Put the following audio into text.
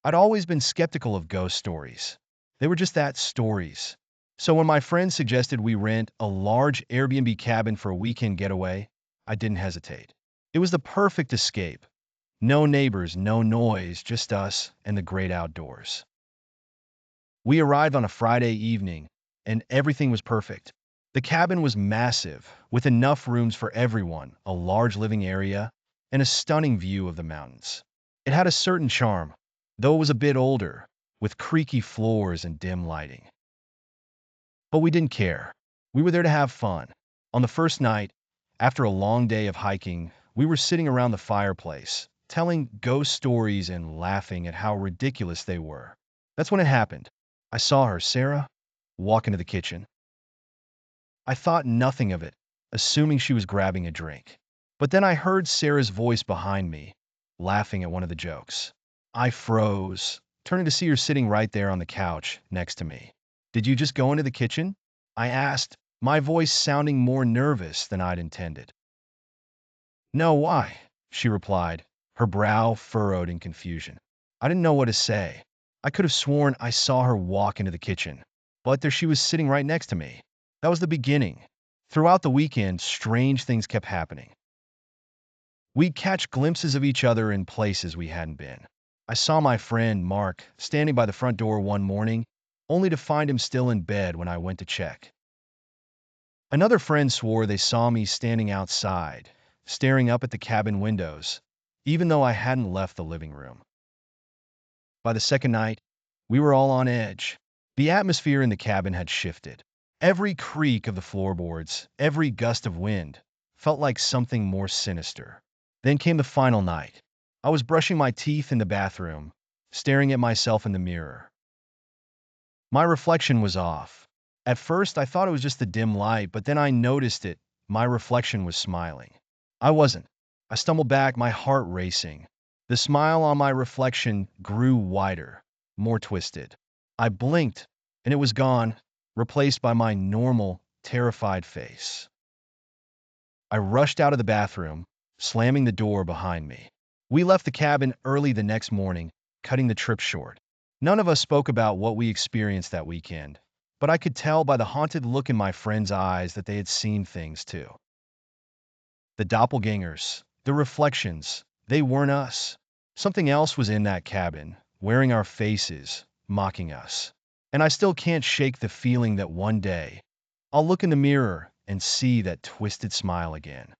I'd always been skeptical of ghost stories. They were just that, stories. So when my friend suggested we rent a large Airbnb cabin for a weekend getaway, I didn't hesitate. It was the perfect escape. No neighbors, no noise, just us and the great outdoors. We arrived on a Friday evening, and everything was perfect. The cabin was massive, with enough rooms for everyone, a large living area, and a stunning view of the mountains. It had a certain charm, though it was a bit older, with creaky floors and dim lighting. But we didn't care. We were there to have fun. On the first night, after a long day of hiking, we were sitting around the fireplace, telling ghost stories and laughing at how ridiculous they were. That's when it happened. I saw her, Sarah, walk into the kitchen. I thought nothing of it, assuming she was grabbing a drink. But then I heard Sarah's voice behind me, laughing at one of the jokes. I froze, turning to see her sitting right there on the couch next to me. Did you just go into the kitchen? I asked, my voice sounding more nervous than I'd intended. No, why? She replied, her brow furrowed in confusion. I didn't know what to say. I could have sworn I saw her walk into the kitchen, but there she was sitting right next to me. That was the beginning. Throughout the weekend, strange things kept happening. We'd catch glimpses of each other in places we hadn't been. I saw my friend, Mark, standing by the front door one morning, only to find him still in bed when I went to check. Another friend swore they saw me standing outside, staring up at the cabin windows, even though I hadn't left the living room. By the second night, we were all on edge. The atmosphere in the cabin had shifted. Every creak of the floorboards, every gust of wind, felt like something more sinister. Then came the final night. I was brushing my teeth in the bathroom, staring at myself in the mirror. My reflection was off. At first, I thought it was just the dim light, but then I noticed it. My reflection was smiling. I wasn't. I stumbled back, my heart racing. The smile on my reflection grew wider, more twisted. I blinked, and it was gone, replaced by my normal, terrified face. I rushed out of the bathroom, slamming the door behind me. We left the cabin early the next morning, cutting the trip short. None of us spoke about what we experienced that weekend, but I could tell by the haunted look in my friends' eyes that they had seen things too. The doppelgangers, the reflections, they weren't us. Something else was in that cabin, wearing our faces, mocking us. And I still can't shake the feeling that one day, I'll look in the mirror and see that twisted smile again.